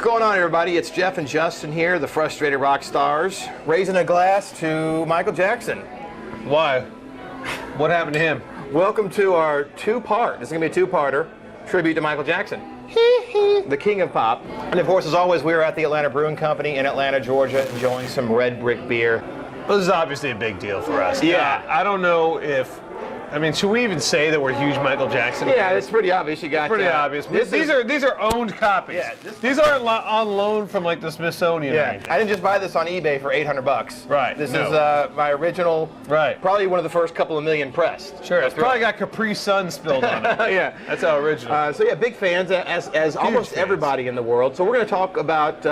going on, everybody? It's Jeff and Justin here, the Frustrated Rockstars, raising a glass to Michael Jackson. Why? What happened to him? Welcome to our two-part, this is going to be a two-parter, tribute to Michael Jackson, the king of pop. And of course, as always, we are at the Atlanta Brewing Company in Atlanta, Georgia, enjoying some Red Brick beer. Well, this is obviously a big deal for us. Yeah. I don't know if, I mean, should we even say that we're huge Michael Jackson fans? Yeah, it's pretty obvious. You got pretty obvious. These are owned copies. Yeah, these aren't on loan from like the Smithsonian. Yeah, I didn't just buy this on eBay for $800. Right. This is my original. Right. Probably one of the first couple of million pressed. Sure. It's probably got Capri Sun spilled on it. Yeah. That's how original. So yeah, big fans as almost fans. everybody in the world. So we're going to talk about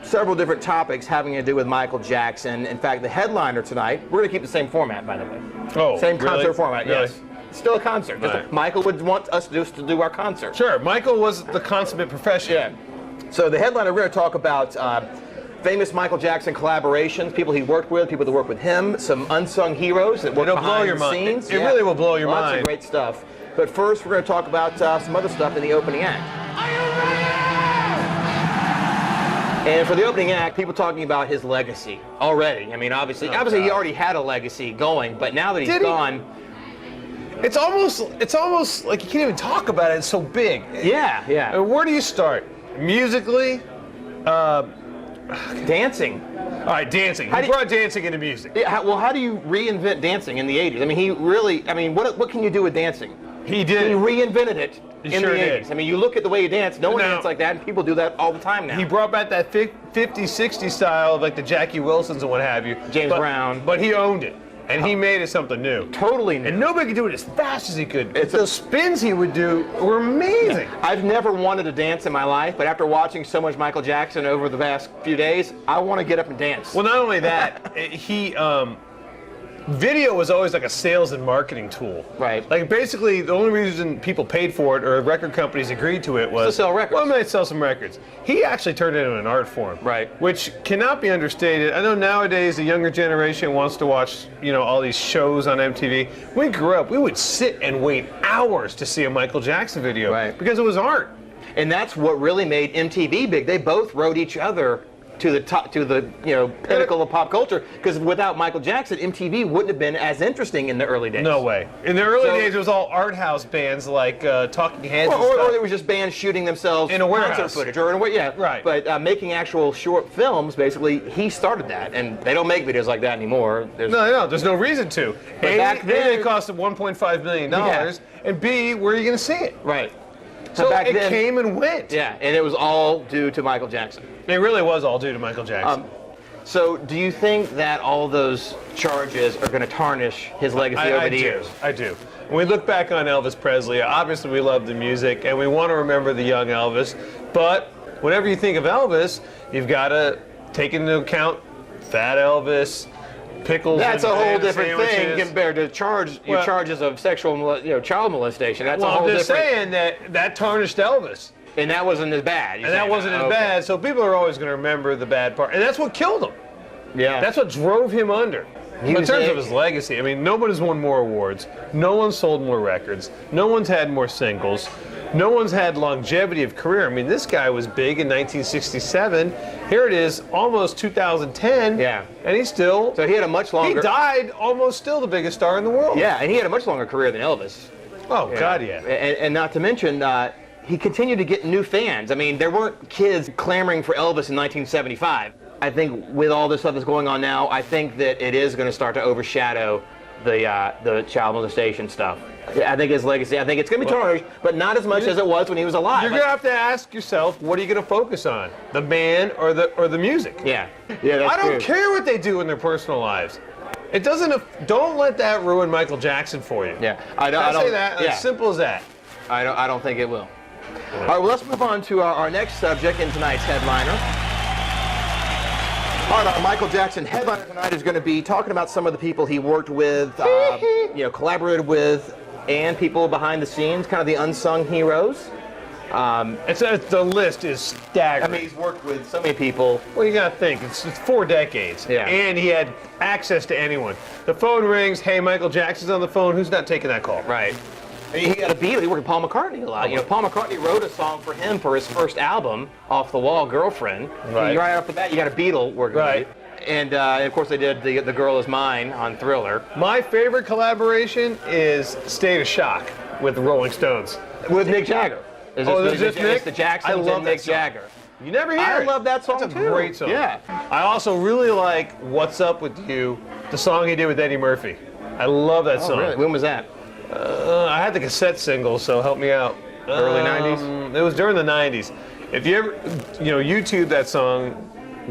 several different topics having to do with Michael Jackson. In fact, the headliner tonight, we're going to keep the same format, by the way. Oh, same really? concert format. Really? Yes. Still a concert. Right. Michael would want us to do our concert. Sure. Michael was the consummate professional. Yeah. So the headliner, we're going to talk about famous Michael Jackson collaborations, people he worked with, people that worked with him, some unsung heroes that worked behind the scenes. It really will blow your mind. Lots of great stuff. But first, we're going to talk about some other stuff in the opening act. Are you ready? And for the opening act, people talking about his legacy already. I mean, obviously he already had a legacy going, but now that he's gone. It's almost like you can't even talk about it. It's so big. Yeah, yeah. Where do you start? Musically? Dancing. All right, dancing. He brought dancing into music. Yeah, well, how do you reinvent dancing in the 80s? I mean, what can you do with dancing? He did. He reinvented it in sure the 80s. did. I mean, you look at the way he danced, no one danced like that, and people do that all the time now. He brought back that 50s, 60s style of like the Jackie Wilsons and what have you. James Brown. But he owned it. And he made it something new. Totally new. And nobody could do it as fast as he could. Those spins he would do were amazing. I've never wanted to dance in my life, but after watching so much Michael Jackson over the past few days, I want to get up and dance. Well, not only that, video was always like a sales and marketing tool. Right. Like basically the only reason people paid for it or record companies agreed to it was to sell records. Well, they sell some records. He actually turned it into an art form. Right. Which cannot be understated. I know nowadays the younger generation wants to watch, all these shows on MTV. When we grew up, we would sit and wait hours to see a Michael Jackson video. Right. Because it was art. And that's what really made MTV big. They both rode each other to the top, to the pinnacle of pop culture. Because without Michael Jackson, MTV wouldn't have been as interesting in the early days. No way. In the early days, it was all art house bands like Talking Heads, or it was just bands shooting themselves in a warehouse, concert footage, or right. But making actual short films, basically, he started that, and they don't make videos like that anymore. No, there's no reason to. But back then, it cost them $1.5 million, and B, where are you going to see it? Right. So back it then, came and went. Yeah, and it was all due to Michael Jackson. It really was all due to Michael Jackson. So do you think that all those charges are going to tarnish his legacy over the years? I do. When we look back on Elvis Presley, obviously we love the music, and we want to remember the young Elvis, but whenever you think of Elvis, you've got to take into account Fat Elvis, pickles. That's a whole different sandwiches. thing compared to charges of sexual, child molestation. That's a whole I'm just different. saying that tarnished Elvis. And that wasn't as bad. And that wasn't as bad, so people are always going to remember the bad part. And that's what killed him. Yeah. That's what drove him under. In terms of his legacy, I mean, nobody's won more awards. No one's sold more records. No one's had more singles. No one's had longevity of career. I mean, this guy was big in 1967. Here it is, almost 2010. Yeah. And he's still... So he had a much longer... He died almost still the biggest star in the world. Yeah, and he had a much longer career than Elvis. Oh, God, yeah. And not to mention... he continued to get new fans. I mean, there weren't kids clamoring for Elvis in 1975. I think with all this stuff that's going on now, I think that it is going to start to overshadow the child molestation stuff. I think his legacy, I think it's going to be tarnished, but not as much as it was when he was alive. You're going to have to ask yourself, what are you going to focus on? The man or the music? Yeah. Yeah, that's I don't true. care what they do in their personal lives. It doesn't. Don't let that ruin Michael Jackson for you. Yeah. I don't say that. Yeah. As simple as that. I don't think it will. All right, well, let's move on to our next subject in tonight's headliner. Our Michael Jackson headliner tonight is going to be talking about some of the people he worked with, collaborated with, and people behind the scenes, kind of the unsung heroes. The list is staggering. I mean, he's worked with so many people. Well, you got to think, it's 4 decades. Yeah. And he had access to anyone. The phone rings, hey, Michael Jackson's on the phone, who's not taking that call? Right. He got a Beatle. He worked with Paul McCartney a lot. You know, Paul McCartney wrote a song for him for his first album, Off the Wall, Girlfriend. Right. Right off the bat, you got a Beatle working with you. And of course, they did the Girl Is Mine on Thriller. My favorite collaboration is State of Shock with the Rolling Stones. With Mick Jagger. Is this Nick? It's the Jacksons and Mick Jagger. You never hear it. I love that song, That's a too. great song. Yeah. I also really like What's Up With You, the song he did with Eddie Murphy. I love that song. Really? When was that? I had the cassette single, so help me out. Early 90s? It was during the 90s. If you ever, YouTube that song,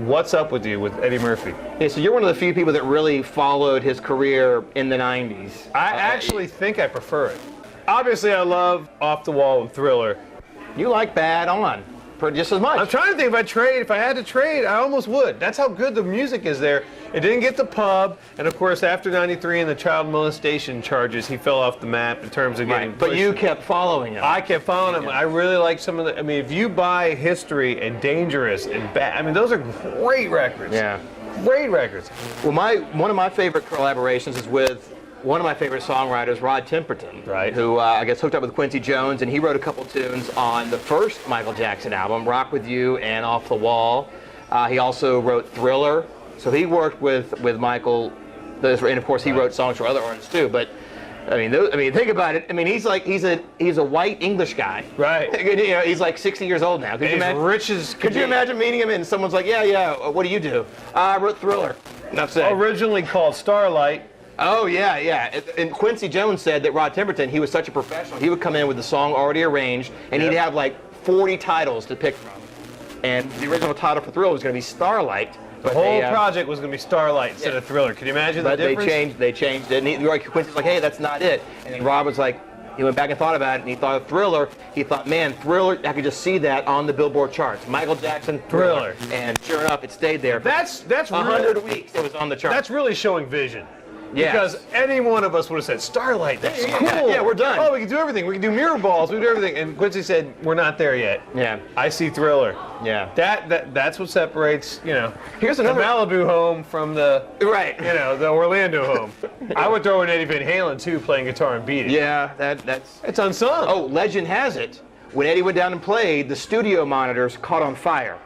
What's Up With You with Eddie Murphy. Yeah, so you're one of the few people that really followed his career in the 90s. I actually think I prefer it. Obviously, I love Off the Wall and Thriller. You like Bad On just as much. I'm trying to think if I had to trade, I almost would. That's how good the music is there. It didn't get the pub, and of course, after '93 and the child molestation charges, he fell off the map in terms of getting pushed. But you kept following him. I kept following him. I really like some of the, if you buy History and Dangerous and Bad, those are great records. Yeah. Great records. Well, one of my favorite collaborations is with one of my favorite songwriters, Rod Temperton, right? Who I guess hooked up with Quincy Jones, and he wrote a couple tunes on the first Michael Jackson album, Rock With You and Off the Wall. He also wrote Thriller, so he worked with Michael, and of course he wrote songs for other artists too. But think about it. He's a white English guy, right? He's like 60 years old now. Could you imagine meeting him and someone's like, yeah, what do you do? I wrote Thriller. Enough said. Originally called Starlight. Oh, yeah. And Quincy Jones said that Rod Temperton, he was such a professional, he would come in with the song already arranged, and he'd have like 40 titles to pick from. And the original title for Thriller was going to be Starlight. The whole project was going to be Starlight instead of Thriller. Can you imagine the difference? They changed it. And Quincy's like, hey, that's not it. And then Rod was like, he went back and thought about it, and he thought of Thriller. He thought, man, Thriller, I could just see that on the Billboard charts. Michael Jackson, Thriller. And sure enough, it stayed there. That's 100 weeks it was on the charts. That's really showing vision. Yes. Because any one of us would have said, Starlight, that's cool. Yeah, we're done. Oh, we can do everything. We can do mirror balls. We can do everything. And Quincy said, we're not there yet. Yeah. I see Thriller. Yeah. That's what separates, Here's another the Malibu home from the, right. The Orlando home. I would throw in Eddie Van Halen, too, playing guitar and beat it. Yeah, that's... It's unsung. Oh, legend has it, when Eddie went down and played, the studio monitors caught on fire.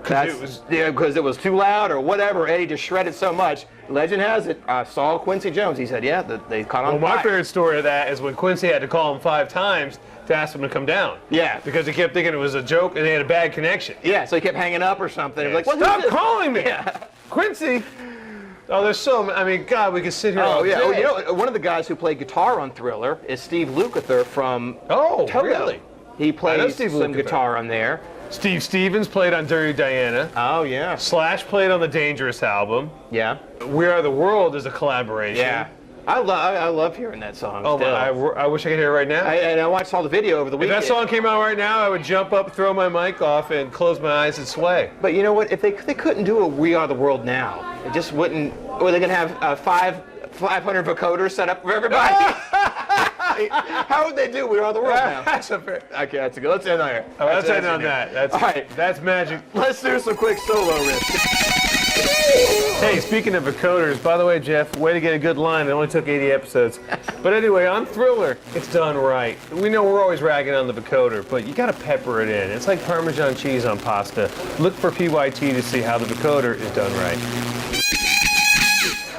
Because it was too loud or whatever. Eddie just shredded so much. Legend has it, I saw Quincy Jones. He said, yeah, they caught on fire. Well, my favorite story of that is when Quincy had to call him 5 times to ask him to come down. Yeah. Because he kept thinking it was a joke and they had a bad connection. Yeah, so he kept hanging up or something. Yeah. He was like, stop calling me! Yeah. Quincy! Oh, there's so many. God, we could sit here all day. Oh, one of the guys who played guitar on Thriller is Steve Lukather from Toto. Really? He plays some guitar on there. Steve Stevens played on Dirty Diana. Oh, yeah. Slash played on the Dangerous album. Yeah. We Are the World is a collaboration. Yeah. I love hearing that song. Oh, I wish I could hear it right now. And I watched all the video over the weekend. If that song came out right now, I would jump up, throw my mic off, and close my eyes and sway. But you know what? If they couldn't do a We Are the World now, it just wouldn't. Or they're going to have 500 vocoders set up for everybody. How would they do We Are the World now? That's a fair. Okay, that's a good. Let's end there. All right, let's end on that. That's, all right. That's magic. Let's do some quick solo riffs. Hey, speaking of vocoders, by the way, Jeff, way to get a good line. It only took 80 episodes. But anyway, on Thriller, it's done right. We know we're always ragging on the vocoder, but you got to pepper it in. It's like Parmesan cheese on pasta. Look for PYT to see how the vocoder is done right.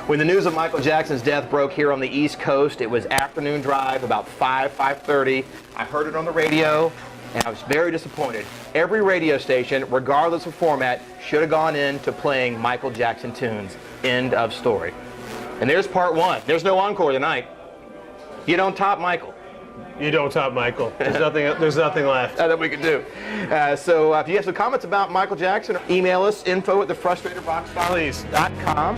When the news of Michael Jackson's death broke here on the East Coast, it was afternoon drive, about 5:30. I heard it on the radio, and I was very disappointed. Every radio station, regardless of format, should have gone into playing Michael Jackson tunes. End of story. And there's part one. There's no encore tonight. You don't top Michael. You don't top Michael. There's nothing left that we can do. So if you have some comments about Michael Jackson, email us, info@thefrustratedrockstars.com.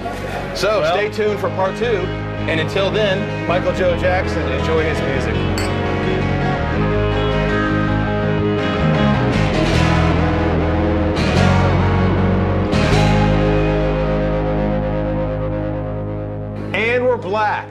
So stay tuned for part 2. And until then, Michael Joe Jackson, enjoy his music. And we're black.